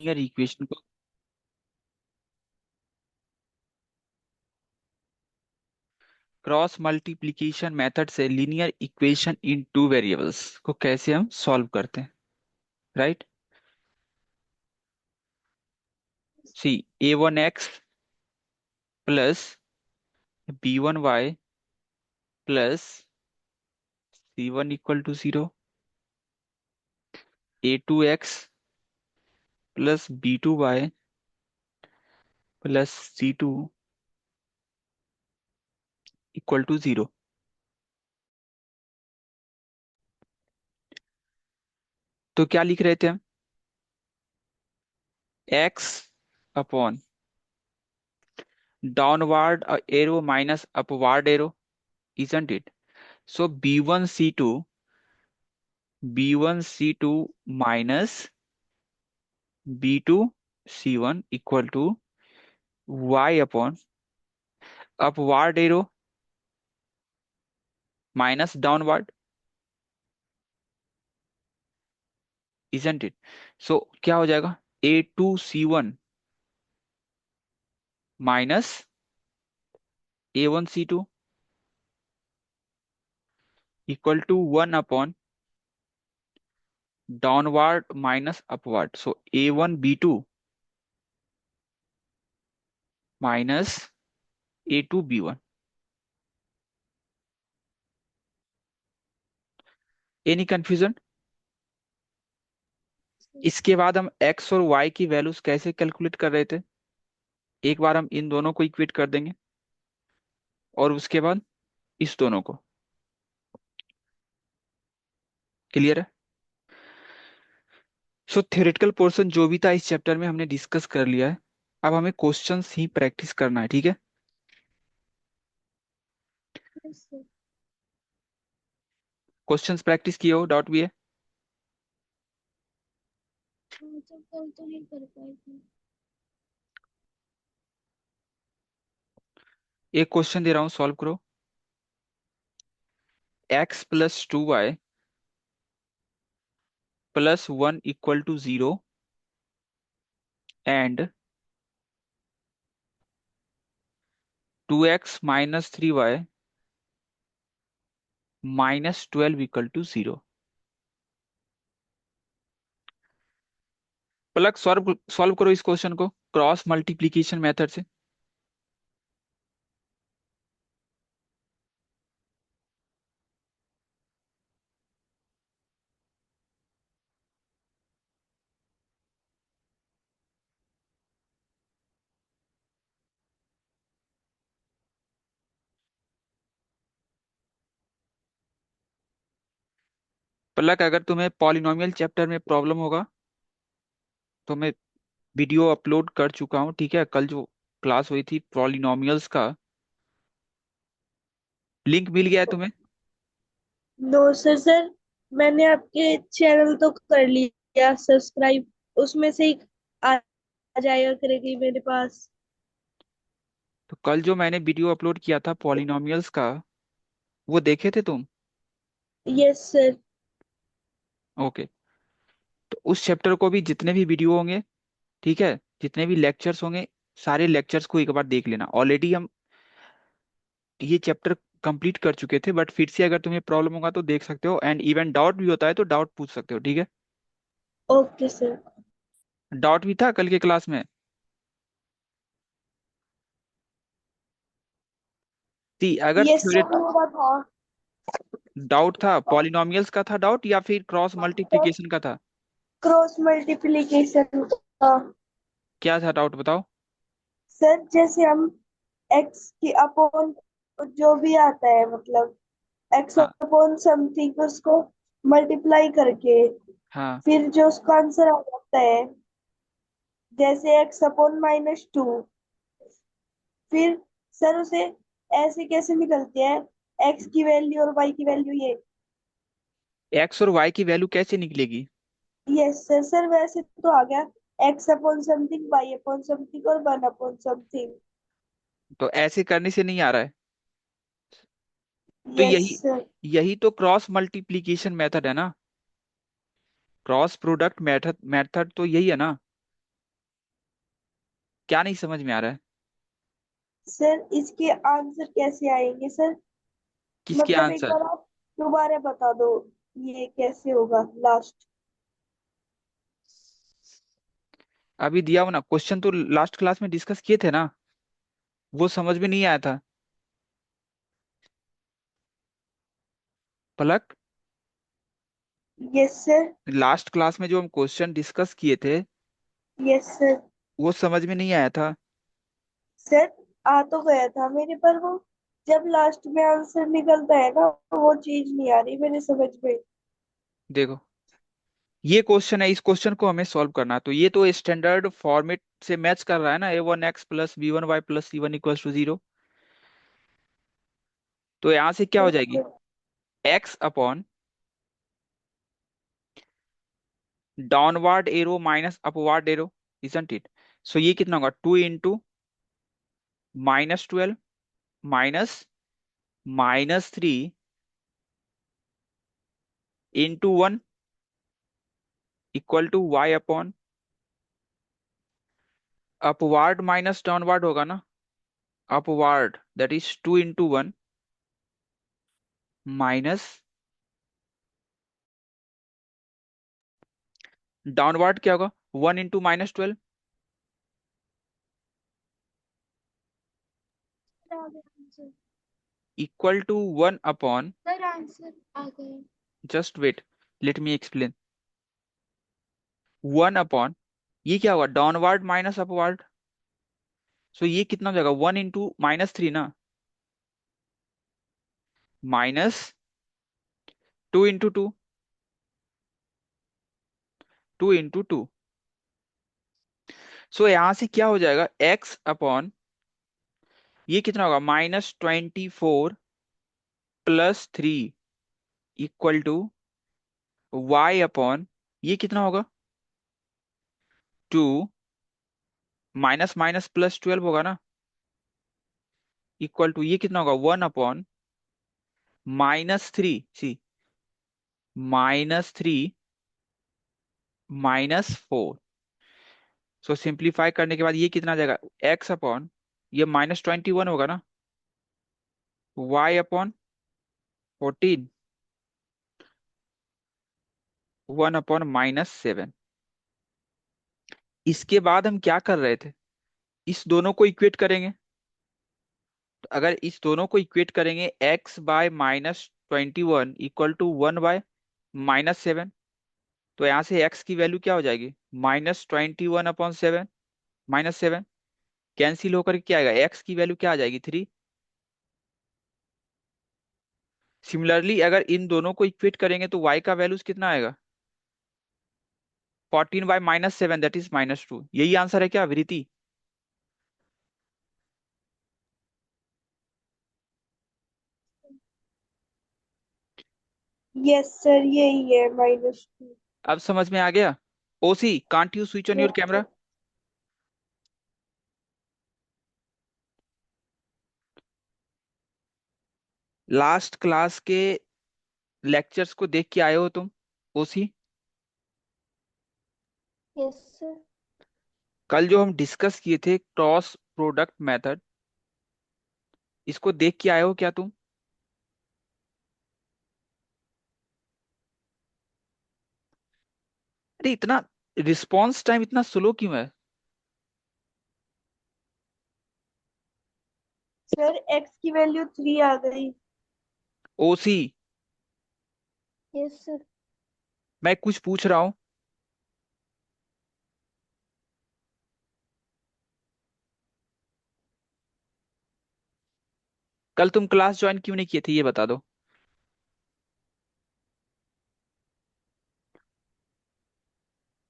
Linear equation को cross multiplication method से linear equation in two variables को कैसे हम सॉल्व करते हैं, right. See a1x plus b1y plus c1 equal to 0, a2x plus b2y plus c2 equal to 0। तो क्या लिख रहे थे हम? x upon downward arrow minus upward arrow, isn't it? So b1c2 minus b2c1 equal to y upon upward arrow minus downward, isn't it? So क्या हो जाएगा? a2c1 minus a1c2 equal to 1 upon downward minus upward. So a1b2 minus a2b1। Any confusion? इसके बाद हम x और y की values कैसे calculate कर रहे थे? एक बार हम इन दोनों को इक्वेट कर देंगे और उसके बाद इस दोनों को। क्लियर है? सो थ्योरेटिकल पोर्शन जो भी था इस चैप्टर में हमने डिस्कस कर लिया है। अब हमें क्वेश्चंस ही प्रैक्टिस करना है, ठीक है। Yes, sir. क्वेश्चंस प्रैक्टिस किए हो, डाउट भी है? जब कल तो नहीं कर पाई थी। एक क्वेश्चन दे रहा हूं, सॉल्व करो। x plus 2y plus 1 equal to 0 and 2x minus 3y minus 12 equal to 0। Palak solve solve करो इस क्वेश्चन को क्रॉस मल्टीप्लीकेशन मेथड से। पलक अगर तुम्हें पॉलिनोमियल चैप्टर में प्रॉब्लम होगा तो मैं वीडियो अपलोड कर चुका हूँ, ठीक है। कल जो क्लास हुई थी पॉलिनोमियल्स का, लिंक मिल गया है तुम्हें? नो सर सर, मैंने आपके चैनल तो कर लिया सब्सक्राइब। उसमें से ही आ आ जाएगा करेगी मेरे पास। तो कल जो मैंने वीडियो अपलोड किया था पॉलिनोमियल्स का, वो देखे थे तुम? Yes sir. ओके। तो उस चैप्टर को भी जितने भी वीडियो होंगे, ठीक है, जितने भी लेक्चर्स होंगे, सारे लेक्चर्स को एक बार देख लेना। ऑलरेडी हम ये चैप्टर कंप्लीट कर चुके थे, बट फिर से अगर तुम्हें प्रॉब्लम होगा तो देख सकते हो। एंड इवन डाउट भी होता है तो डाउट पूछ सकते हो, ठीक है। Okay sir. डाउट भी था कल के क्लास में? थी अगर यस थ्योरी सर, मेरा था। डाउट था, पॉलिनोमियल्स का था डाउट या फिर क्रॉस मल्टीप्लिकेशन का था? क्रॉस मल्टीप्लिकेशन का। क्या था डाउट, बताओ। सर जैसे हम एक्स की अपॉन जो भी आता है, मतलब एक्स हाँ अपॉन समथिंग, उसको मल्टीप्लाई करके हाँ। फिर जो उसका आंसर आ जाता है, जैसे एक्स अपॉन -2, फिर सर उसे ऐसे कैसे निकलती है, एक्स की वैल्यू और वाई की वैल्यू ये। एक्स और वाई की वैल्यू कैसे निकलेगी? यस सर सर, वैसे तो आ गया x upon something, y upon something और वन अपॉन समथिंग। तो ऐसे करने से नहीं आ रहा है। तो यस यही सर। यही तो क्रॉस मल्टीप्लिकेशन मेथड है ना। क्रॉस प्रोडक्ट मेथड मेथड तो यही है ना। क्या नहीं समझ में आ रहा है? सर इसके आंसर कैसे आएंगे सर? किसके मतलब एक आंसर? बार आप दोबारा बता दो, ये कैसे होगा लास्ट। अभी दिया हो ना क्वेश्चन, तो लास्ट क्लास में डिस्कस किए थे ना, वो समझ में नहीं आया था Palak? Yes sir. Last class में जो हम क्वेश्चन डिस्कस किए थे, यस सर। वो समझ में नहीं आया था। सर आ तो गया था मेरे पर, वो जब लास्ट में आंसर निकलता है ना, वो चीज नहीं आ रही मेरे समझ में। देखो, ये क्वेश्चन है, इस क्वेश्चन को हमें सॉल्व करना है, तो ये तो स्टैंडर्ड फॉर्मेट से मैच कर रहा है ना, A1x plus B1y plus C1 equals to 0। तो यहाँ से क्या हो यस जाएगी? Sir. x upon downward arrow minus upward arrow, isn't it? So ये कितना होगा? 2 into -12 minus -3 into 1 equal to y upon upward minus downward होगा ना, upward, that is 2 into 1 minus downward क्या होगा? 1 इंटू -12 आ गया answer. Equal to 1 upon, sir answer आ गए। Just wait, let me explain. 1 upon, ये क्या होगा? डाउनवर्ड माइनस अपवर्ड, सो ये कितना हो जाएगा? 1 इंटू -3 ना, माइनस 2 इंटू 2, 2 इंटू 2। सो यहां से क्या हो जाएगा? x अपॉन, ये कितना होगा? -24 + 3 इक्वल टू y अपॉन, ये कितना होगा? 2 माइनस माइनस +12 होगा ना, इक्वल टू ये कितना होगा? 1 अपॉन -3, सी, -3 -4। सो सिंप्लीफाई करने के बाद ये कितना आ जाएगा? x अपॉन, ये -21 होगा ना, y अपॉन 14, 1 अपॉन -7। इसके बाद हम क्या कर रहे थे? इस दोनों को इक्वेट करेंगे। तो अगर इस दोनों को इक्वेट करेंगे, x/-21 इक्वल टू 1/-7, तो यहाँ से x की वैल्यू क्या हो जाएगी? -21/7, -7 कैंसिल होकर क्या आएगा? x की वैल्यू क्या आ जाएगी? 3। सिमिलरली अगर इन दोनों को इक्वेट करेंगे तो y का वैल्यूज कितना आएगा? 14/-7, दैट इज -2। यही आंसर है क्या वृति? यस सर, यही है -2। अब समझ में आ गया? ओसी, can't you switch on your yes camera? Sir. Last class के लेक्चर्स को देख के आए हो तुम, ओसी? Yes sir. कल जो हम डिस्कस किए थे क्रॉस प्रोडक्ट मेथड, इसको देख के आए हो क्या तुम? अरे इतना रिस्पॉन्स टाइम इतना स्लो क्यों है? सर एक्स की वैल्यू 3 आ गई। ओसी, यस सर। मैं कुछ पूछ रहा हूँ। कल तुम क्लास ज्वाइन क्यों नहीं किए थे, ये बता दो।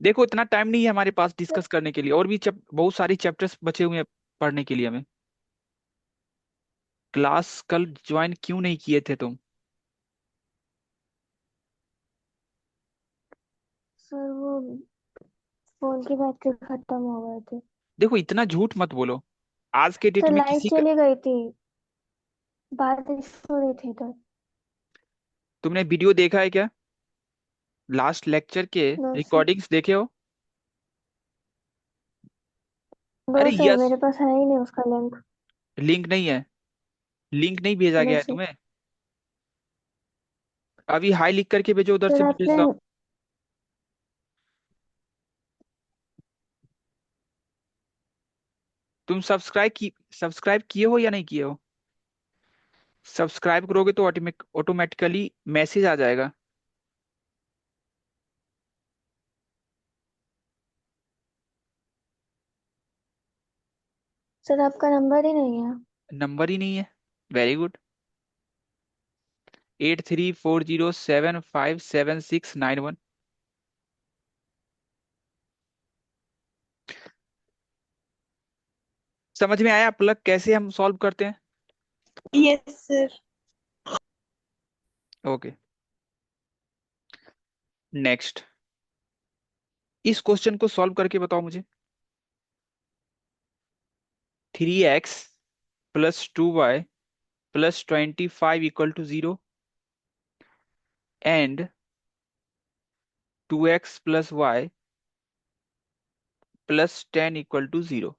देखो इतना टाइम नहीं है हमारे पास सर डिस्कस करने के लिए, और भी बहुत सारी चैप्टर्स बचे हुए हैं पढ़ने के लिए हमें। क्लास कल ज्वाइन क्यों नहीं किए थे तुम? सर वो फोन की बैटरी खत्म हो गए थे। देखो इतना झूठ मत बोलो, आज के डेट सर में लाइट किसी का। चली गई थी, बारिश हो रही थी इधर। तुमने वीडियो देखा है क्या? लास्ट लेक्चर के नो सर। रिकॉर्डिंग्स देखे हो? दो अरे सर, यस, मेरे पास है ही नहीं उसका लिंक। लिंक नहीं है, लिंक नहीं भेजा गया है वैसे तुम्हें। अभी हाई लिख करके भेजो, उधर से सर मैं आपने। भेजता हूँ। तुम सब्सक्राइब किए हो या नहीं किए हो? सब्सक्राइब करोगे तो ऑटोमेटिकली मैसेज आ जाएगा। सर आपका नंबर ही नहीं है। नंबर ही नहीं है? Very good. 8340757691। समझ में आया प्लग कैसे हम सॉल्व करते हैं? Yes sir. Okay, next. इस क्वेश्चन को सॉल्व करके बताओ मुझे। 3x + 2y + 25 = 0 and 2x + y + 10 = 0।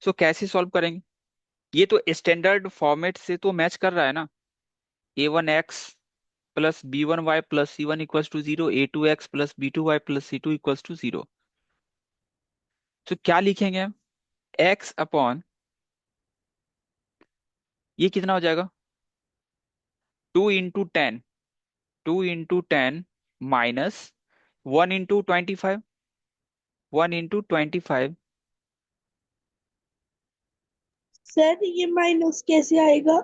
सो कैसे सॉल्व करेंगे? ये तो स्टैंडर्ड फॉर्मेट से तो मैच कर रहा है ना। a1x + b1y + c1 = 0, a2x + b2y + c2 = 0। तो क्या लिखेंगे हम? x अपॉन, ये कितना हो जाएगा? 2 × 10, 2 × 10 -1 × 25, 1 × 25। सर ये माइनस कैसे आएगा?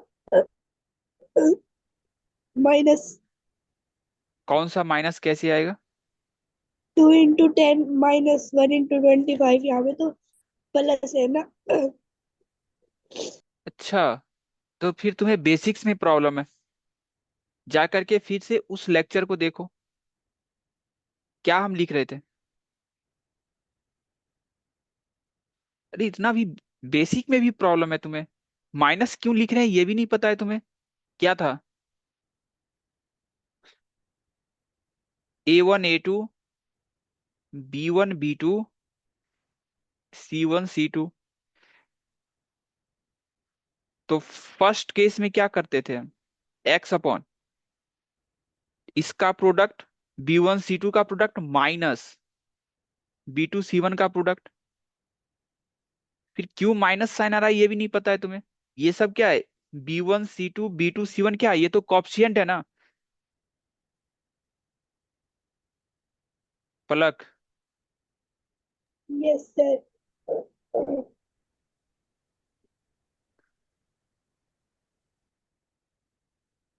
माइनस कौन सा माइनस कैसे आएगा? 2 × 10 -1 × 25, यहाँ पे तो प्लस है ना। अच्छा, तो फिर तुम्हें बेसिक्स में प्रॉब्लम है। जा करके फिर से उस लेक्चर को देखो, क्या हम लिख रहे थे। अरे इतना भी बेसिक में भी प्रॉब्लम है तुम्हें। माइनस क्यों लिख रहे हैं ये भी नहीं पता है तुम्हें? क्या था? a1 a2 b1 b2 c1 c2। तो फर्स्ट केस में क्या करते थे हम? एक्स अपॉन इसका प्रोडक्ट, b1 c2 का प्रोडक्ट माइनस b2 c1 का प्रोडक्ट। फिर क्यों माइनस साइन आ रहा है ये भी नहीं पता है तुम्हें? ये सब क्या है? b1 c2 b2 c1 क्या है? ये तो कॉफिशिएंट है ना। पलक, यस सर।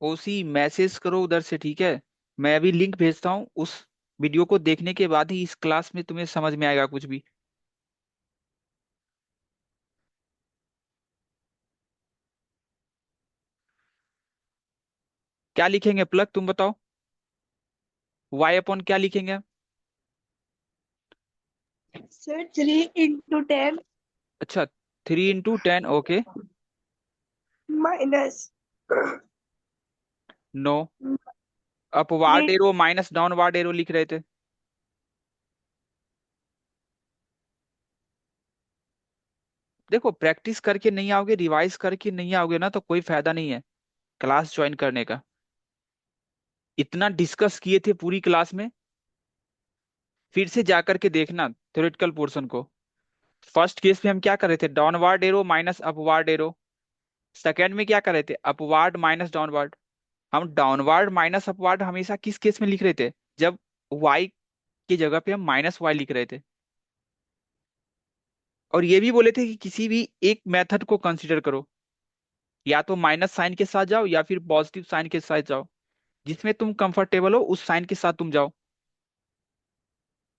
ओसी मैसेज करो उधर से, ठीक है? मैं अभी लिंक भेजता हूँ, उस वीडियो को देखने के बाद ही इस क्लास में तुम्हें समझ में आएगा कुछ भी। क्या लिखेंगे प्लग, तुम बताओ? वाई अपॉन क्या लिखेंगे? सर 3 × 10 अच्छा, 3 × 10, okay. Minus no, upward 3। Arrow minus downward arrow लिख रहे थे। देखो, प्रैक्टिस करके नहीं आओगे, रिवाइज करके नहीं आओगे ना, तो कोई फायदा नहीं है क्लास ज्वाइन करने का। इतना डिस्कस किए थे पूरी क्लास में, फिर से जा करके देखना थ्योरेटिकल पोर्शन को। फर्स्ट केस में हम क्या कर रहे थे, downward arrow minus upward arrow. Second में क्या कर रहे थे, अपवर्ड माइनस डाउनवर्ड। हम डाउनवर्ड माइनस अपवर्ड हमेशा किस केस में लिख रहे थे, जब y की जगह पे हम माइनस वाई लिख रहे थे। और ये भी बोले थे कि किसी भी एक मेथड को कंसीडर करो, या तो माइनस साइन के साथ जाओ या फिर पॉजिटिव साइन के साथ जाओ, जिसमें तुम कंफर्टेबल हो उस साइन के साथ तुम जाओ।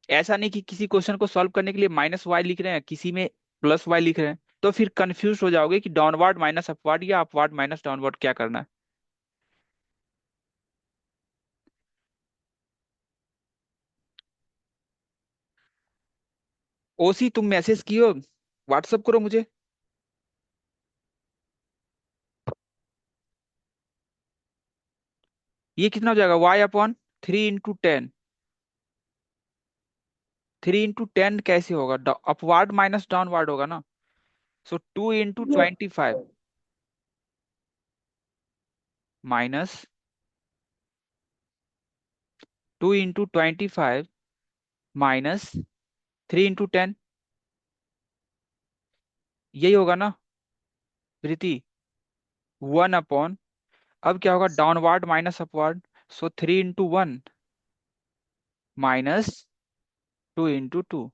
ऐसा नहीं कि किसी क्वेश्चन को सॉल्व करने के लिए माइनस वाई लिख रहे हैं, किसी में प्लस वाई लिख रहे हैं, तो फिर कंफ्यूज हो जाओगे कि डाउनवर्ड माइनस अपवर्ड या अपवर्ड माइनस डाउनवर्ड क्या करना है। ओसी तुम मैसेज कियो, व्हाट्सअप करो मुझे। ये कितना हो जाएगा, y/3 × 10। 3 × 10 कैसे होगा, अपवर्ड माइनस डाउनवर्ड होगा ना। सो 2 × 25 यस माइनस 2 × 25 माइनस 3 × 10, यही होगा ना प्रीति। 1/, अब क्या होगा, डाउनवर्ड माइनस अपवर्ड। सो 3 × 1 माइनस 2 × 2।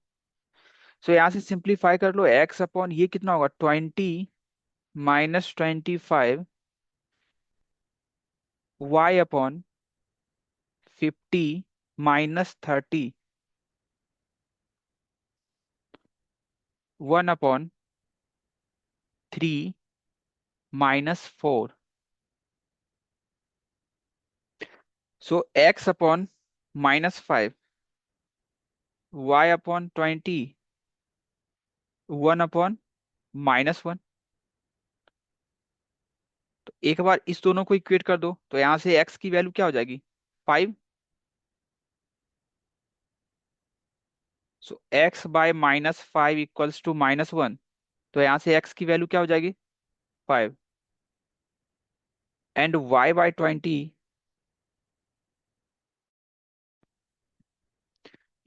सो यहाँ से सिंप्लीफाई कर लो, x/, ये कितना होगा, 20 - 25, y/50 - 30, 1/3 - 4। सो x/-5, y/20, 1/-1। तो एक बार इस दोनों को इक्वेट कर दो, तो यहाँ से x की वैल्यू क्या हो जाएगी, 5। सो x/-5 = -1। तो यहाँ से x की वैल्यू क्या हो जाएगी, 5। And y/20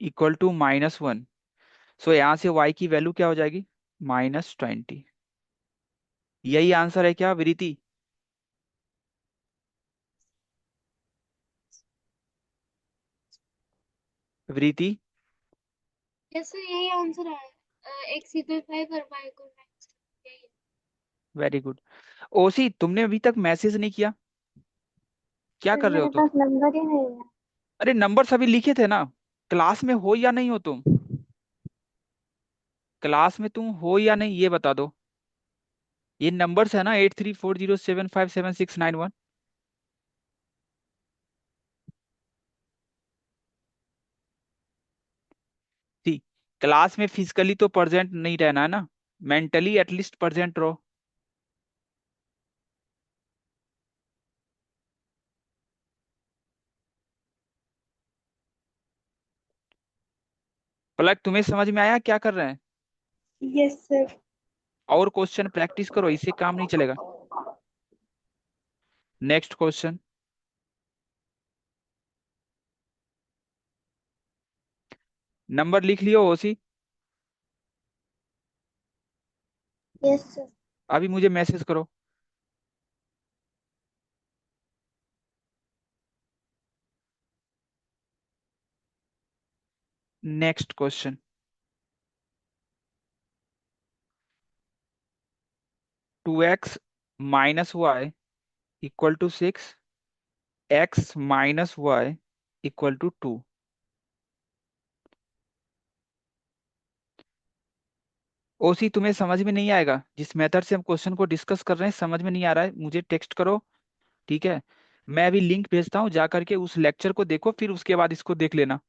= -1। सो यहाँ से y की वैल्यू क्या हो जाएगी, -20। यही आंसर है क्या विरीति, विरीति। यस सर, यही आंसर है। एक्स इक्वल 5 और वाई इक्वल यही वेरी गुड। ओसी तुमने अभी तक मैसेज नहीं किया, क्या है। कर रहे हो मेरे तुम। पास नंबर ही नहीं है। अरे नंबर सभी लिखे थे ना, क्लास में हो या नहीं हो तुम, क्लास में तुम हो या नहीं ये बता दो। ये नंबर्स है ना, 8340757691। ठीक, क्लास में फिजिकली तो प्रेजेंट नहीं रहना है ना, मेंटली एटलीस्ट प्रेजेंट रहो। पलक तुम्हें समझ में आया क्या कर रहे हैं, यस सर। और क्वेश्चन प्रैक्टिस करो, इससे काम नहीं चलेगा। नेक्स्ट क्वेश्चन, नंबर लिख लियो ओसी, यस सर। अभी मुझे मैसेज करो। Next question, 2x - y = 6, x - y = 2। ओसी तुम्हें समझ में नहीं आएगा, जिस मेथड से हम क्वेश्चन को डिस्कस कर रहे हैं समझ में नहीं आ रहा है, मुझे टेक्स्ट करो, ठीक है। मैं अभी लिंक भेजता हूँ, जा करके उस लेक्चर को देखो, फिर उसके बाद इसको देख लेना।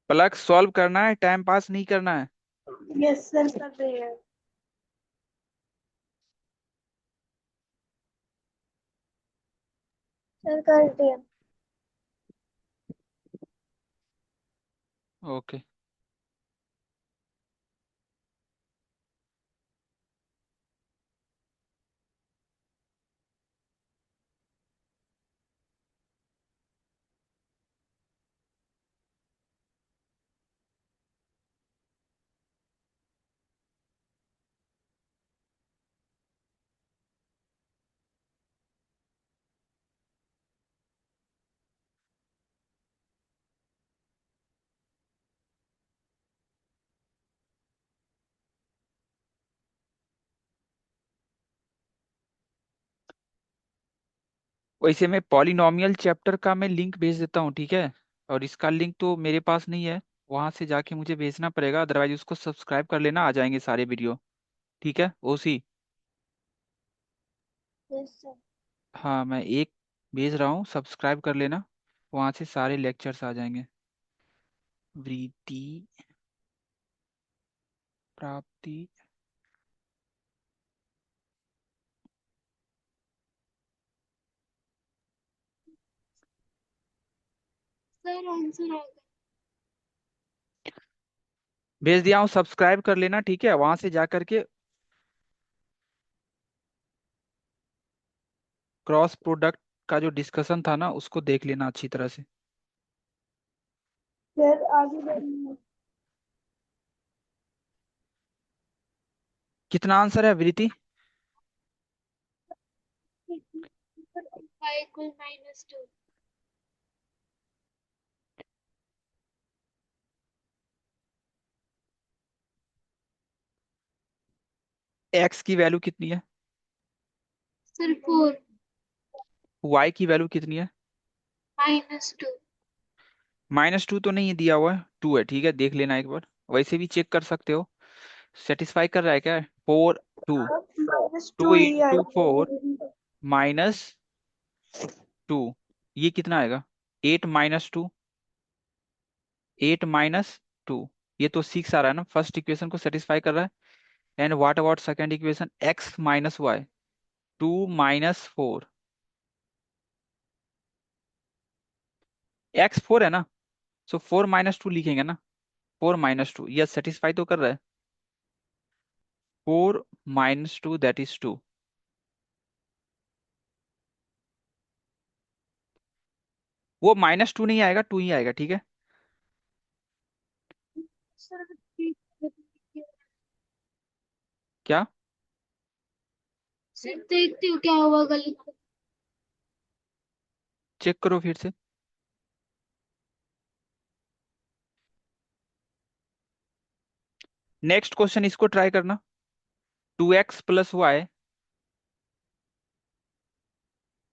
प्लग सॉल्व करना है, टाइम पास नहीं करना है। यस सर कर रहे हैं। सर कर रहे हैं। ओके। वैसे मैं पॉलिनॉमियल चैप्टर का मैं लिंक भेज देता हूँ, ठीक है। और इसका लिंक तो मेरे पास नहीं है, वहां से जाके मुझे भेजना पड़ेगा, अदरवाइज उसको सब्सक्राइब कर लेना, आ जाएंगे सारे वीडियो। ठीक है ओसी। Yes sir. हाँ मैं एक भेज रहा हूँ, सब्सक्राइब कर लेना, वहां से सारे लेक्चर्स आ जाएंगे। वृत्ति प्राप्ति। सर आंसर आ गया। भेज दिया हूँ, सब्सक्राइब कर लेना, ठीक है। वहां से जा करके क्रॉस प्रोडक्ट का जो डिस्कशन था ना, उसको देख लेना अच्छी तरह से। सर आगे बढ़िए। कितना आंसर है वृत्ति? y equal -2। एक्स की वैल्यू कितनी है? सर 4 वाई की वैल्यू कितनी है? -2। -2 तो नहीं दिया हुआ है, 2 है, ठीक है, देख लेना एक बार, वैसे भी चेक कर सकते हो। सेटिस्फाई कर रहा है क्या? 4 2, -2 टू ही इंटू फोर आएगा। माइनस 2, ये कितना आएगा? 8 -2, 8 - 2, ये तो 6 आ रहा है ना, फर्स्ट इक्वेशन को सेटिस्फाई कर रहा है। And what about second equation, x - y, 2 - 4, x 4 है ना, सो 4 - 2 लिखेंगे ना, 4 - 2, यस सेटिस्फाई तो कर रहा है। 4 - 2 दैट इज 2। वो -2 नहीं आएगा, 2 ही आएगा, ठीक है। सर क्या? सर देखती हूँ क्या हुआ गलत। चेक करो फिर से। नेक्स्ट क्वेश्चन इसको ट्राई करना। 2x + y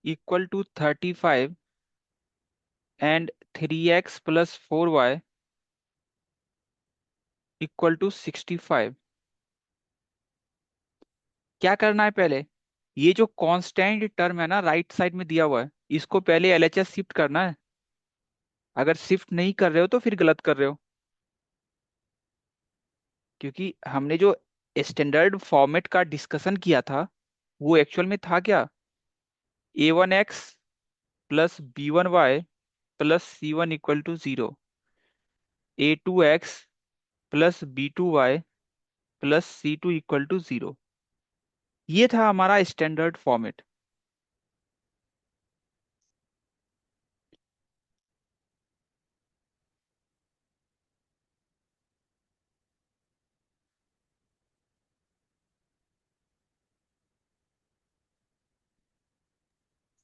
= 35 and 3x + 4y = 65। क्या करना है पहले? ये जो कांस्टेंट टर्म है ना, राइट साइड में दिया हुआ है, इसको पहले एलएचएस शिफ्ट करना है। अगर शिफ्ट नहीं कर रहे हो तो फिर गलत कर रहे हो, क्योंकि हमने जो स्टैंडर्ड फॉर्मेट का डिस्कशन किया था, वो एक्चुअल में था क्या? a1x + b1y + c1 = 0, a2x + b2y + c2 = 0। ये था हमारा स्टैंडर्ड फॉर्मेट।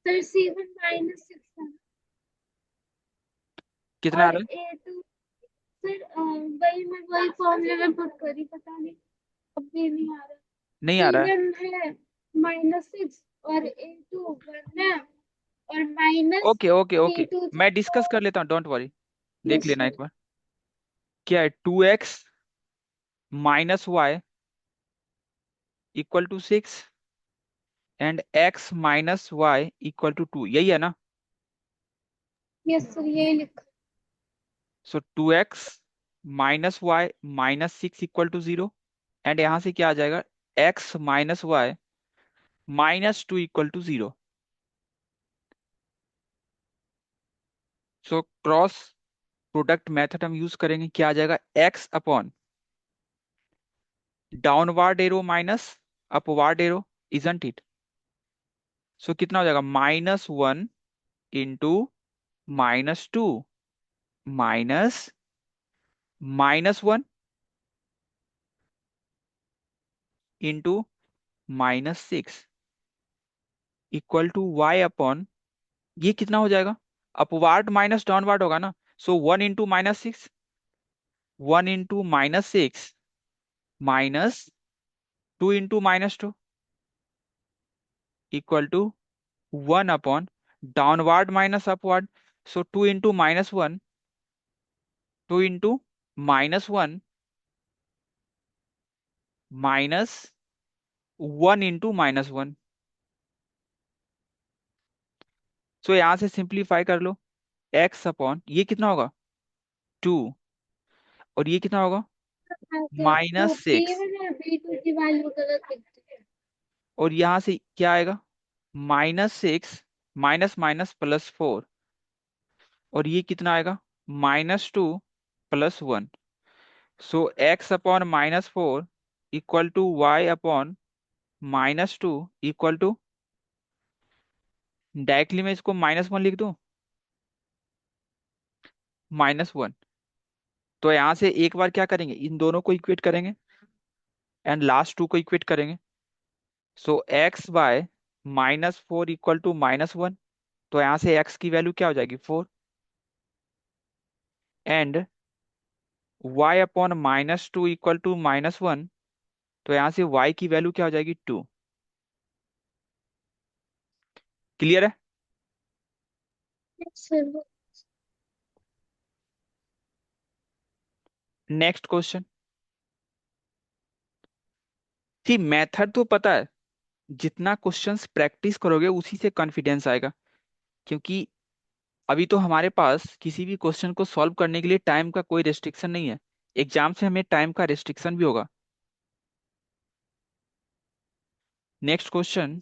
सर C1 -6 कितना आ और रहा है? A2। सर वही फॉर्मूले में पुट करी, पता नहीं अब भी नहीं आ रहा। नहीं आ रहा है। C1 है -6 और A2 1 है और minus okay okay okay, C2 मैं डिस्कस कर लेता हूँ, डोंट वरी। देख यस लेना सर। एक बार। क्या है? 2x - y = 6 and x - y = 2, यही है ना? यस सर यही लिखा। सो 2x -y -6 = 0। एंड यहां से क्या आ जाएगा, x -y -2 = 0। So cross product method हम यूज करेंगे, क्या आ जाएगा, x upon downward arrow minus upward arrow, isn't it. So कितना हो जाएगा, -1 into -2 minus -1 into -6 = y upon, ये कितना हो जाएगा, अपवार्ड माइनस डाउनवर्ड होगा ना। So 1 into -6, 1 into -6 -2 into -2 = 1 upon downward minus upward. So 2 into -1, 2 into -1 -1 into -1। सो यहां से सिंप्लीफाई कर लो, x अपॉन ये कितना होगा, 2, और ये कितना होगा, तो बी -6, में B2 की वैल्यू गलत लिखती है। और यहां से क्या आएगा, -6 माइनस माइनस +4, और ये कितना आएगा, -2 +1। सो x upon -4 = y upon -2 = directly मैं इसको -1 लिख दूं, -1। तो यहां से एक बार क्या करेंगे, इन दोनों को इक्वेट करेंगे एंड लास्ट टू को इक्वेट करेंगे। सो x/-4 = -1। तो यहां से x की वैल्यू क्या हो जाएगी, 4। And y upon -2 = -1। तो यहां से y की वैल्यू क्या हो जाएगी, 2। क्लियर है। चलो। Next question. सी मेथड तो पता है, जितना क्वेश्चंस प्रैक्टिस करोगे उसी से कॉन्फिडेंस आएगा। क्योंकि अभी तो हमारे पास किसी भी क्वेश्चन को सॉल्व करने के लिए टाइम का कोई रेस्ट्रिक्शन नहीं है। एग्जाम से हमें टाइम का रेस्ट्रिक्शन भी होगा। Next question,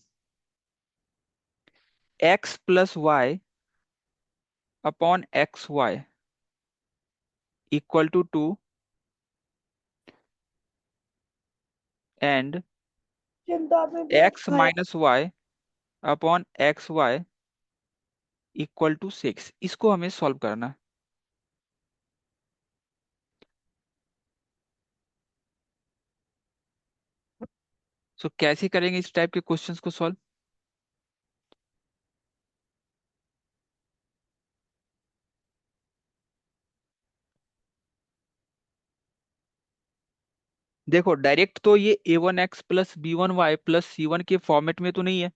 x+y upon xy = 2 and चिंता आपने बहुत x खाया। -y upon xy = 6। इसको हमें सॉल्व करना है। सो कैसे करेंगे इस टाइप के क्वेश्चंस को सॉल्व। देखो डायरेक्ट तो ये a1x + b1y + c1 के फॉर्मेट में तो नहीं है।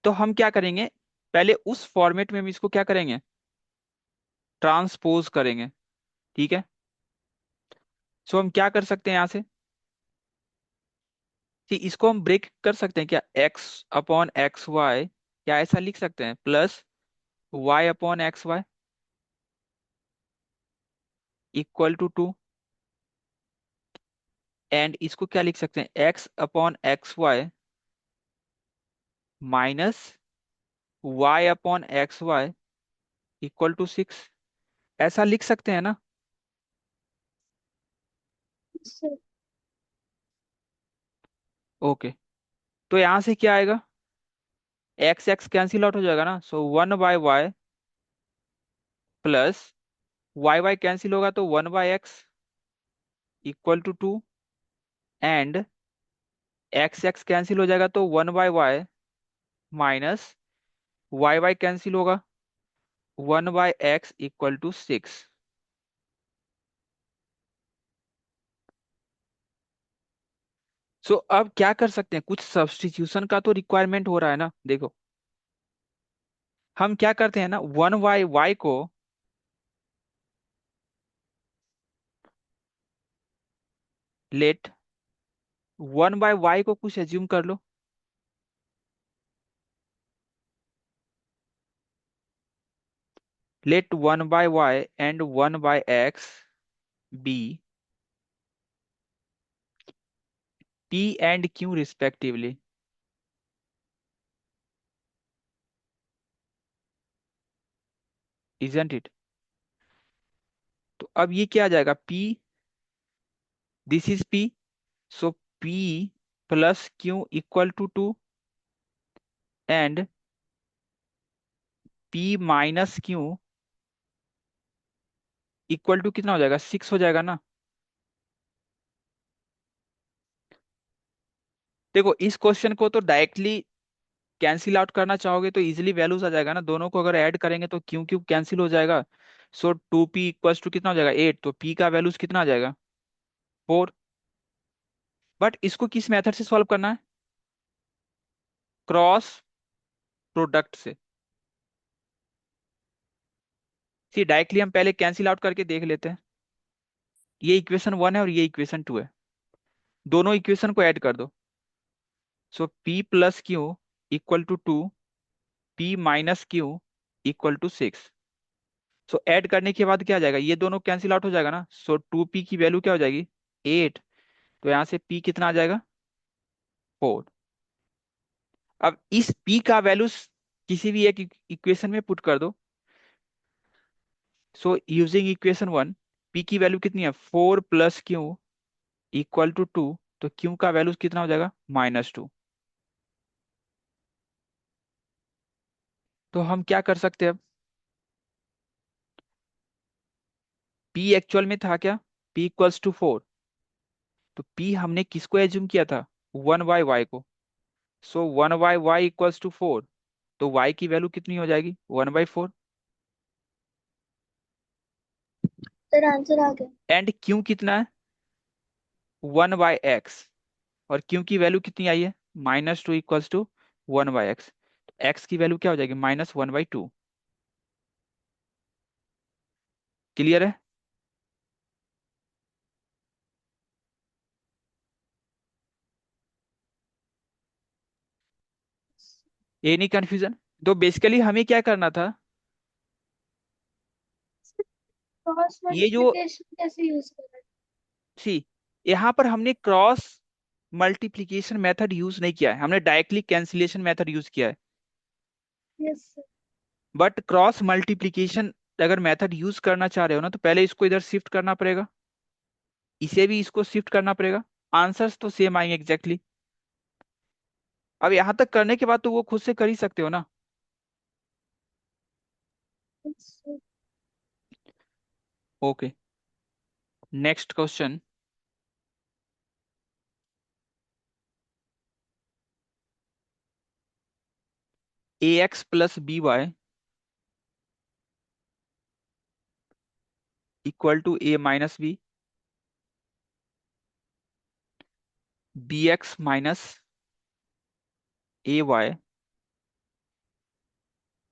तो हम क्या करेंगे, पहले उस फॉर्मेट में हम इसको क्या करेंगे, ट्रांसपोज करेंगे। ठीक है। सो हम क्या कर सकते हैं यहाँ से, कि इसको हम ब्रेक कर सकते हैं क्या, x/xy, क्या ऐसा लिख सकते हैं, प्लस y/xy = 2। एंड इसको क्या लिख सकते हैं, x/xy माइनस y/xy = 6। ऐसा लिख सकते हैं ना। ओके। तो यहां से क्या आएगा, एक्स एक्स कैंसिल आउट हो जाएगा ना। So 1/y plus y y cancel होगा तो 1/x = 2। And x x cancel हो जाएगा तो 1/y minus Y y cancel होगा, 1/x = 6। सो अब क्या कर सकते हैं, कुछ सब्स्टिट्यूशन का तो रिक्वायरमेंट हो रहा है ना। देखो हम क्या करते हैं ना, 1/y को लेट 1/y को कुछ एज्यूम कर लो। Let 1/y and 1/x be p and q respectively, isn't it? तो अब ये क्या आ जाएगा, p, this is p, so p plus q equal to 2 and p minus q equal to कितना हो जाएगा, 6 हो जाएगा ना। देखो इस क्वेश्चन को तो डायरेक्टली कैंसिल आउट करना चाहोगे तो इजीली वैल्यूज आ जाएगा ना, दोनों को अगर ऐड करेंगे तो क्यू क्यूब कैंसिल हो जाएगा। सो 2p इक्वल्स टू कितना हो जाएगा, 8, तो p का वैल्यूज कितना आ जाएगा, 4। बट इसको किस मेथड से सॉल्व करना है, क्रॉस प्रोडक्ट से। सी डायरेक्टली हम पहले कैंसिल आउट करके देख लेते हैं। ये इक्वेशन 1 है और ये इक्वेशन 2 है, दोनों इक्वेशन को ऐड कर दो। So p plus q equal to 2, p minus q equal to 6। So add करने के बाद क्या आ जाएगा, ये दोनों कैंसिल आउट हो जाएगा ना, सो 2p की वैल्यू क्या हो जाएगी, 8। तो यहाँ से p कितना आ जाएगा, 4। अब इस p का वैल्यूज किसी भी एक इक्वेशन में पुट कर दो। सो यूजिंग इक्वेशन 1, p की वैल्यू कितनी है, 4 प्लस क्यू इक्वल टू 2, तो q का वैल्यूज कितना हो जाएगा, -2। तो हम क्या कर सकते हैं अब, p एक्चुअल में था क्या, p इक्वल्स टू 4, तो p हमने किसको एज्यूम किया था, 1/y को। सो 1/y इक्वल्स टू 4, तो y की वैल्यू कितनी हो जाएगी, 1/4। सर आंसर आ गया। एंड q कितना है, 1/x, और q की वैल्यू कितनी आई है, -2 इक्वल्स टू 1/x। x की वैल्यू क्या हो जाएगी, -1/2। क्लियर है? ये नहीं कंफ्यूजन। तो बेसिकली हमें क्या करना था, क्रॉस ये जो, मल्टीप्लिकेशन कैसे यूज करें? सी, यहाँ पर हमने क्रॉस मल्टीप्लिकेशन मेथड यूज नहीं किया है, हमने डायरेक्टली कैंसिलेशन मेथड यूज किया है। Yes sir. But cross multiplication अगर मेथड यूज करना चाह रहे हो ना, तो पहले इसको इधर शिफ्ट करना पड़ेगा, इसे भी इसको शिफ्ट करना पड़ेगा, आंसर्स तो सेम आएंगे एग्जैक्टली exactly। अब यहाँ तक करने के बाद तो वो खुद से कर ही सकते हो ना। Yes, sir. Okay, next question. ax plus by equal to a minus b, bx minus ay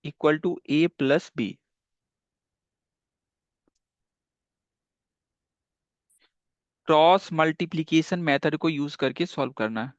equal to a plus b. Cross multiplication method को यूज करके सॉल्व करना है।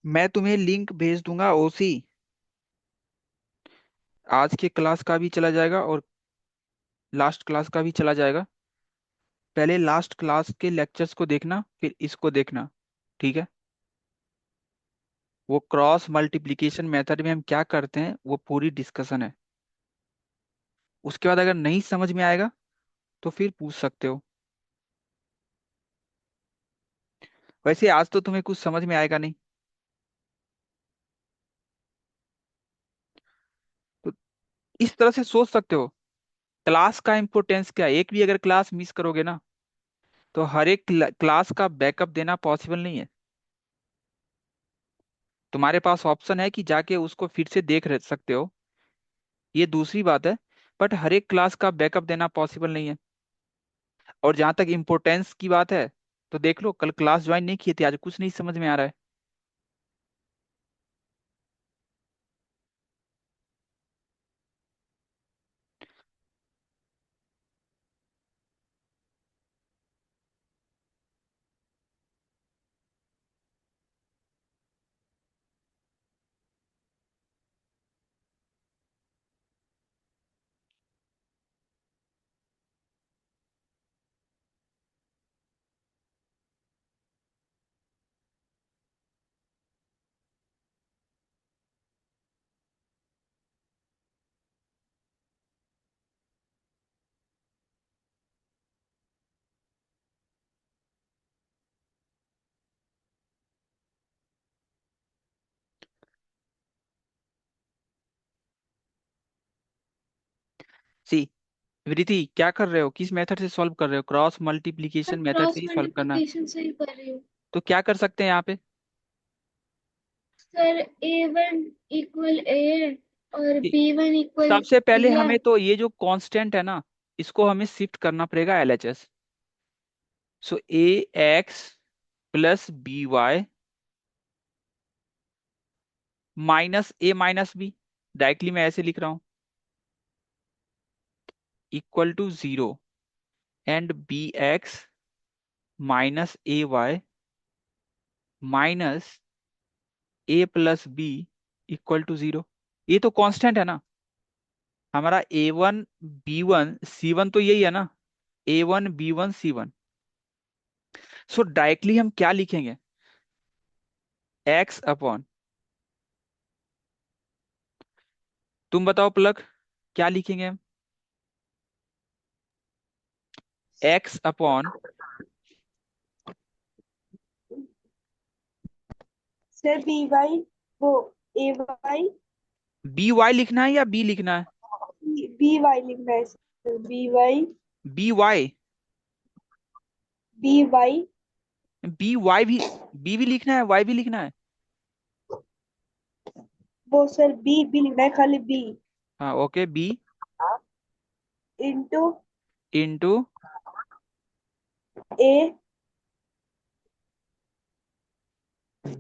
मैं तुम्हें लिंक भेज दूंगा ओसी, आज के क्लास का भी चला जाएगा और लास्ट क्लास का भी चला जाएगा। पहले लास्ट क्लास के लेक्चर्स को देखना, फिर इसको देखना, ठीक है? वो क्रॉस मल्टीप्लिकेशन मेथड में हम क्या करते हैं वो पूरी डिस्कशन है। उसके बाद अगर नहीं समझ में आएगा तो फिर पूछ सकते हो। वैसे आज तो तुम्हें कुछ समझ में आएगा नहीं, तो इस तरह से सोच सकते हो। क्लास का इम्पोर्टेंस क्या है, एक भी अगर क्लास मिस करोगे ना, तो हर एक क्लास का बैकअप देना पॉसिबल नहीं है। तुम्हारे पास ऑप्शन है कि जाके उसको फिर से देख सकते हो, ये दूसरी बात है। बट हर एक क्लास का बैकअप देना पॉसिबल नहीं है। और जहां तक इम्पोर्टेंस की बात है, तो देख लो, कल क्लास ज्वाइन नहीं किए थे, आज कुछ नहीं समझ में आ रहा है। सी, विधि क्या कर रहे हो, किस मेथड से सॉल्व कर रहे हो? क्रॉस सर मल्टीप्लीकेशन मेथड से क्रॉस ही सॉल्व करना। मल्टीप्लिकेशन से ही कर रही हूँ। तो क्या कर सकते हैं यहाँ पे? सर A1 इक्वल A और कि B1 इक्वल सबसे पहले B है। हमें तो ये जो कांस्टेंट है ना, इसको हमें शिफ्ट करना पड़ेगा LHS। So AX plus BY minus A minus B, directly मैं ऐसे लिख रहा हूँ, equal to 0, and BX minus AY minus A+B equal to 0। ये तो कांस्टेंट है ना हमारा। A1 B1 C1 तो यही है ना, A1 B1 C1। सो डायरेक्टली हम क्या लिखेंगे? एक्स अपॉन, तुम बताओ प्लग, क्या लिखेंगे हम? X upon, sir b y, वो ए वाई, BY लिखना है या B लिखना है? बी वाई लिखना है sir, b y, BY, b y, BY भी, B भी लिखना है, Y भी लिखना है? वो सर बी बी लिखना है, खाली बी, हाँ okay, B into into A,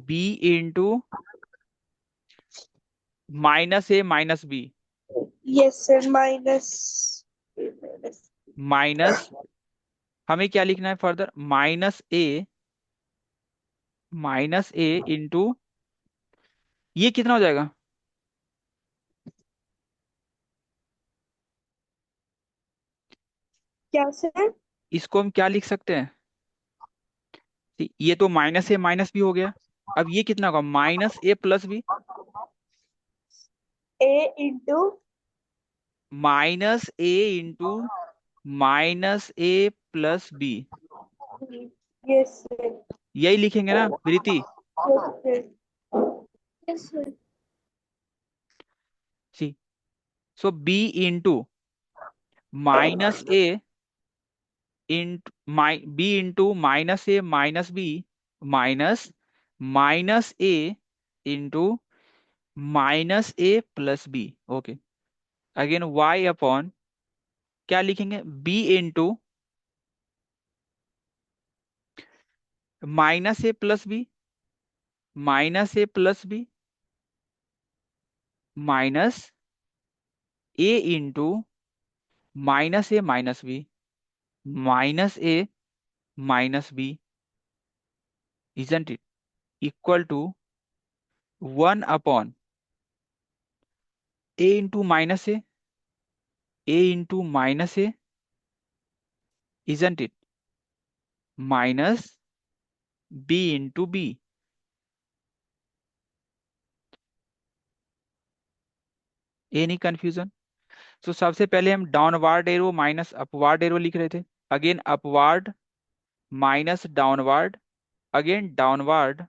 B into -A - B, yes sir, minus, minus, हमें क्या लिखना है फर्दर? माइनस ए इंटू, ये कितना हो जाएगा? क्या सर? इसको हम क्या लिख सकते हैं? ये तो -A - B हो गया। अब ये कितना होगा? -A+B, A into, -A into -A+B, yes sir, यही लिखेंगे ना Preeti? Yes sir, yes sir. See, so B into -A into B into -A - B minus -A into -A+B। Okay, again Y upon, क्या लिखेंगे? B into -A+B -A+B minus A into -A - B -A - B, isn't it, equal to 1 upon A into -A isn't it, minus B into B। ये नहीं confusion? तो सबसे पहले हम downward arrow minus upward arrow लिख रहे थे, again upward minus downward, again downward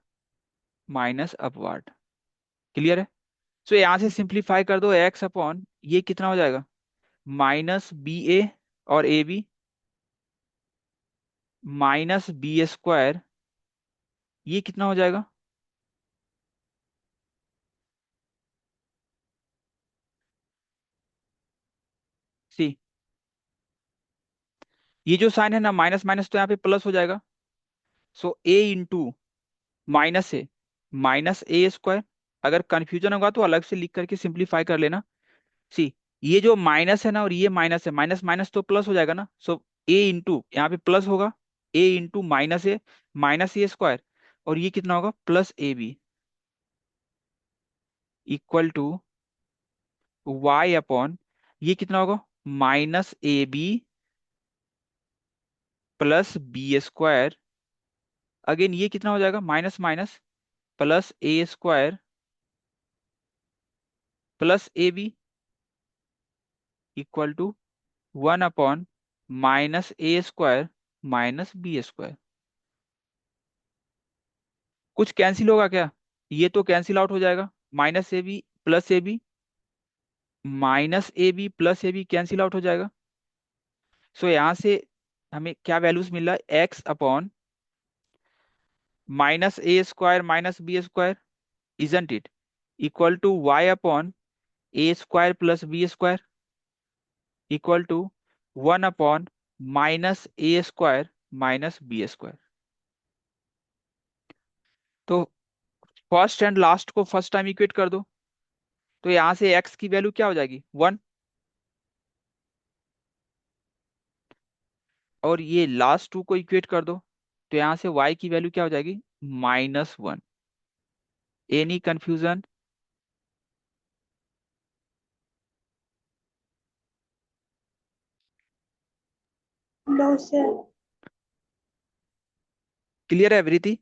minus upward. Clear है? सो यहाँ से सिंप्लीफाई कर दो, एक्स अपॉन, ये कितना हो जाएगा? -BA और AB -B² ये कितना हो जाएगा? सी, ये जो साइन है ना माइनस माइनस तो यहाँ पे प्लस हो जाएगा। सो ए इंटू माइनस ए स्क्वायर। अगर कंफ्यूजन होगा तो अलग से लिख करके सिंप्लीफाई कर लेना। सी, ये जो माइनस है ना और ये माइनस है, माइनस माइनस तो प्लस हो जाएगा ना। सो ए इंटू यहाँ पे प्लस होगा, a into minus a square, और ये कितना होगा plus a b, equal to y upon, ये कितना होगा minus A B plus b square. Again ये कितना हो जाएगा minus minus plus a square plus a b, equal to 1 upon minus a square minus b square. कुछ cancel होगा क्या? ये तो कैंसिल आउट हो जाएगा, minus A B plus a b, minus A B plus a b cancel out हो जाएगा। सो यहाँ से हमें क्या वैल्यूज मिल रहा है, x upon minus a square minus b square, isn't it, equal to y upon a square plus b square, equal to 1 upon minus a square minus b square. तो फर्स्ट एंड लास्ट को first time equate कर दो, तो यहाँ से x की value क्या हो जाएगी 1, और ये लास्ट टू को इक्वेट कर दो, तो यहाँ से y की वैल्यू क्या हो जाएगी -1। Any confusion? No sir. Clear है everything?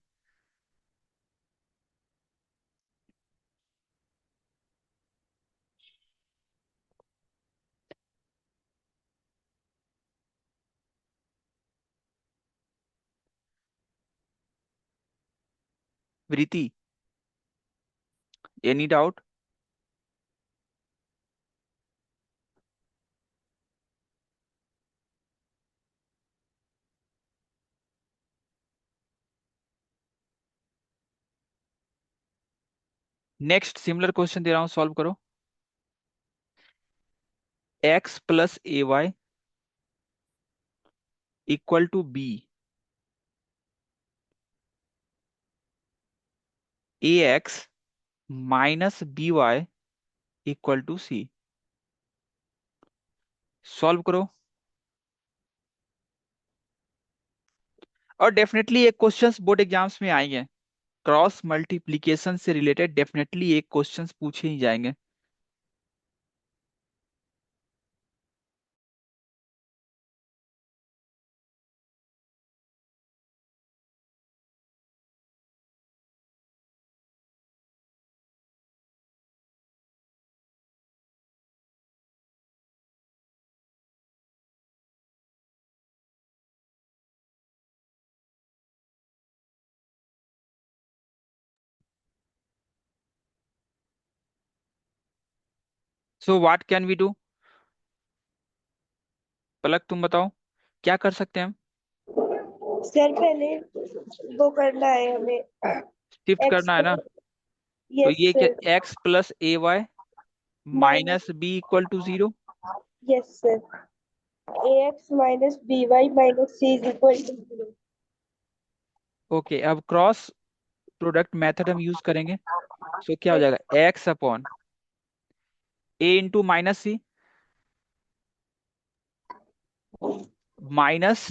Vriti, any doubt? Next similar question दे रहा हूँ, सॉल्व करो। x plus A Y equal to B, A x minus B Y equal to C. Solve करो। और डेफिनेटली एक क्वेश्चंस बोर्ड एग्जाम्स में आएंगे, क्रॉस मल्टीप्लिकेशन से रिलेटेड डेफिनेटली एक क्वेश्चंस पूछे ही जाएंगे। So what can we do? Palak तुम बताओ क्या कर सकते हैं हम? सर पहले वो करना है हमें, शिफ्ट एक्स करना है ना। को। तो यस ये क्या, sir. X plus A y minus. Minus b equal to 0। Yes sir. A x minus B y minus c is equal to 0। Okay, अब क्रॉस प्रोडक्ट मेथड हम यूज करेंगे। सो क्या हो यस। जाएगा x upon a into minus c minus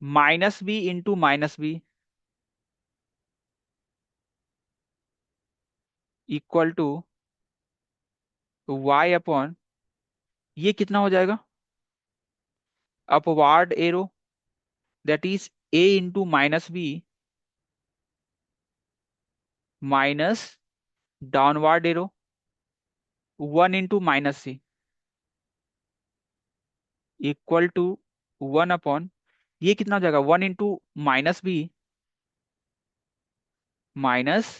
minus b into minus b equal to y upon, ये कितना हो जाएगा upward arrow, that is a into minus b minus downward arrow 1 into minus c equal to 1 upon, ये कितना हो जाएगा 1 into minus b minus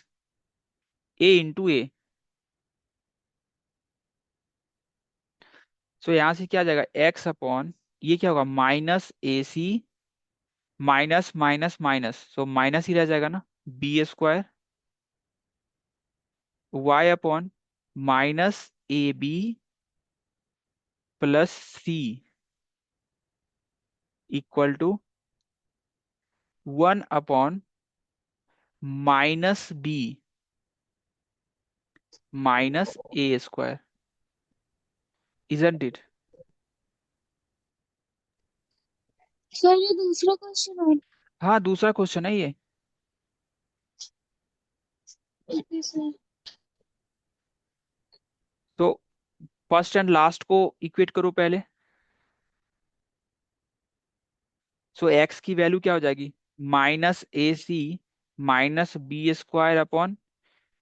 a into a. So यहां से क्या आ जाएगा एक्स अपॉन, ये क्या होगा minus A C minus minus minus, so minus ही रह जाएगा ना, B square Y upon minus A B plus C equal to 1 upon -b -a² isn't it? Sir ये दूसरा क्वेश्चन है। हाँ, दूसरा क्वेश्चन है ये। Okay sir. तो फर्स्ट एंड लास्ट को इक्वेट करो पहले। सो एक्स की वैल्यू क्या हो जाएगी? -ac -b² upon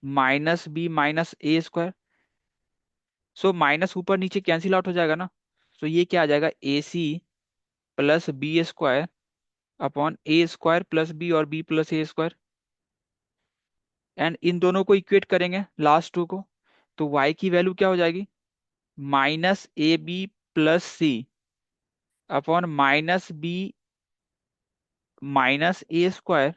-b -a²। So minus ऊपर नीचे कैंसिल आउट हो जाएगा ना। सो ये क्या आ जाएगा? ac + b² upon a² + b और b + a²। एंड इन दोनों को इक्वेट करेंगे लास्ट टू को। तो y की वैल्यू क्या हो जाएगी? -ab + c upon -b -a²।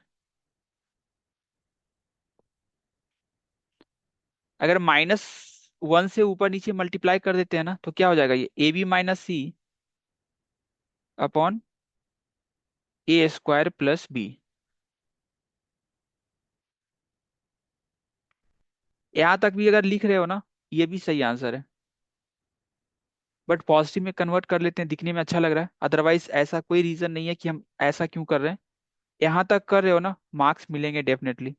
अगर -1 से ऊपर नीचे मल्टीप्लाई कर देते हैं ना, तो क्या हो जाएगा? ये ab - c upon a² + b। यहां तक भी अगर लिख रहे हो ना, ये भी सही आंसर है। बट पॉजिटिव में कन्वर्ट कर लेते हैं, दिखने में अच्छा लग रहा है। अदरवाइज ऐसा कोई रीजन नहीं है कि हम ऐसा क्यों कर रहे हैं। यहां तक कर रहे हो ना, मार्क्स मिलेंगे डेफिनेटली।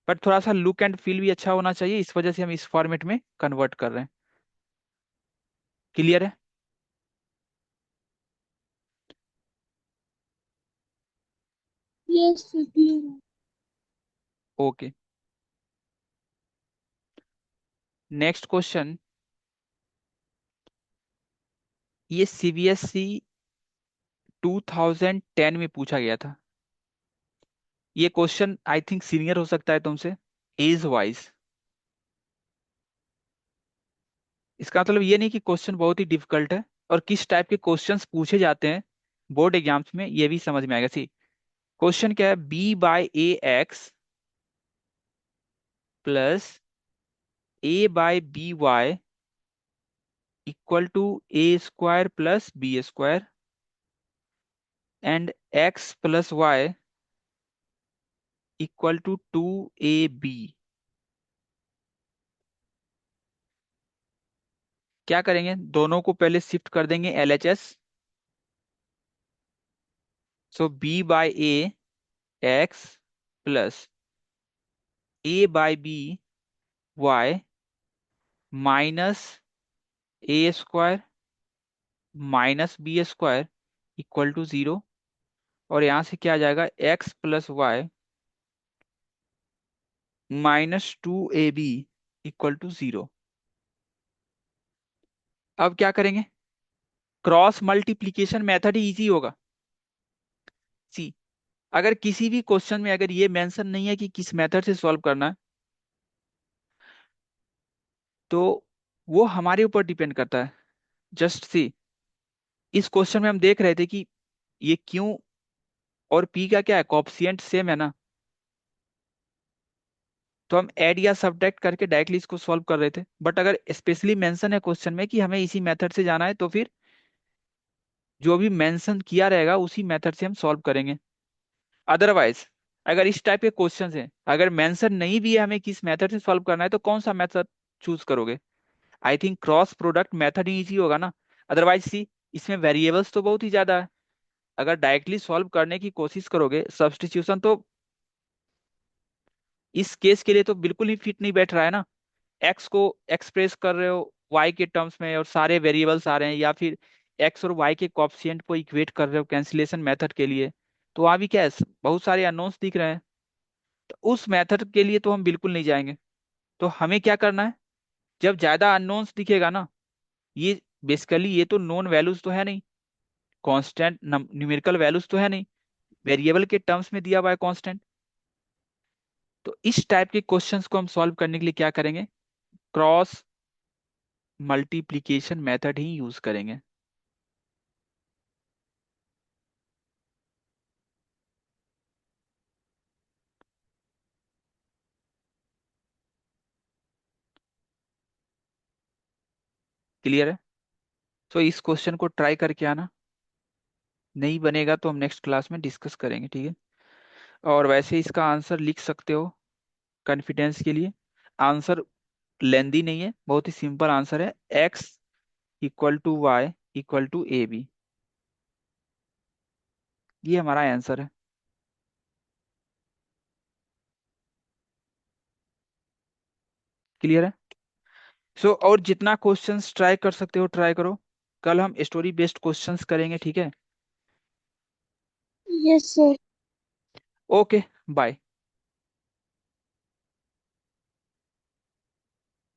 बट थोड़ा सा लुक एंड फील भी अच्छा होना चाहिए, इस वजह से हम इस फॉर्मेट में कन्वर्ट कर रहे हैं। क्लियर है? यस सर क्लियर है। ओके। Next question. ये सीबीएसई 2010 में पूछा गया था। ये क्वेश्चन आई थिंक सीनियर हो सकता है तुमसे, एज वाइज। इसका मतलब ये नहीं कि क्वेश्चन बहुत ही डिफिकल्ट है, और किस टाइप के क्वेश्चंस पूछे जाते हैं बोर्ड एग्जाम्स में ये भी समझ में आएगा। सी क्वेश्चन क्या है? b/ax plus a/by equal to a² + b² and x + y equal to 2ab। क्या करेंगे? दोनों को पहले शिफ्ट कर देंगे LHS। So b/a x plus a/b y -a² -b² equal to 0। और यहाँ से क्या आ जाएगा? x + y -2ab equal to 0। अब क्या करेंगे? क्रॉस मल्टीप्लीकेशन मेथड ही इजी होगा। सी अगर किसी भी क्वेश्चन में अगर ये मेंशन नहीं है कि किस मेथड से सॉल्व करना है, तो वो हमारे ऊपर डिपेंड करता है। जस्ट सी, इस क्वेश्चन में हम देख रहे थे कि ये क्यू और पी का क्या है, कॉफिशिएंट सेम है ना। तो हम ऐड या सब्ट्रैक्ट करके डायरेक्टली इसको सॉल्व कर रहे थे। बट अगर स्पेशली मेंशन है क्वेश्चन में कि हमें इसी मेथड से जाना है, तो फिर जो भी मेंशन किया रहेगा उसी मेथड से हम सॉल्व करेंगे। अदरवाइज अगर इस टाइप के क्वेश्चन हैं, अगर मेंशन नहीं भी है हमें किस मेथड से सॉल्व करना है, तो कौन सा मेथड चूज करोगे? I think cross product method ही इजी होगा ना। अदरवाइज सी, इसमें वेरिएबल्स तो बहुत ही ज्यादा है। अगर डायरेक्टली सॉल्व करने की कोशिश करोगे, सब्स्टिट्यूशन तो इस केस के लिए तो बिल्कुल ही फिट नहीं बैठ रहा है ना। एक्स को एक्सप्रेस कर रहे हो वाई के टर्म्स में और सारे वेरिएबल्स आ रहे हैं, या फिर एक्स और वाई के कोएफिशिएंट को इक्वेट कर रहे हो कैंसिलेशन मेथड के लिए। तो वहां भी क्या है, बहुत सारे अननोन्स दिख रहे हैं। तो उस मेथड के लिए तो हम बिल्कुल नहीं जाएंगे। तो हमें क्या करना है? जब ज्यादा अननोन्स दिखेगा ना, ये बेसिकली ये तो नोन वैल्यूज तो है नहीं, कांस्टेंट न्यूमेरिकल वैल्यूज तो है नहीं, वेरिएबल के टर्म्स में दिया हुआ है कांस्टेंट। तो इस टाइप के क्वेश्चंस को हम सॉल्व करने के लिए क्या करेंगे? क्रॉस मल्टीप्लिकेशन मेथड ही यूज करेंगे। क्लियर है? तो इस क्वेश्चन को ट्राई करके आना, नहीं बनेगा तो हम नेक्स्ट क्लास में डिस्कस करेंगे, ठीक है? और वैसे इसका आंसर लिख सकते हो कॉन्फिडेंस के लिए। आंसर लेंदी नहीं है, बहुत ही सिंपल आंसर है, x equal to y equal to a b, ये हमारा आंसर है। क्लियर है? सो और जितना क्वेश्चंस ट्राई कर सकते हो ट्राई करो। कल हम स्टोरी बेस्ड क्वेश्चंस करेंगे, ठीक है? Yes sir. Okay, bye.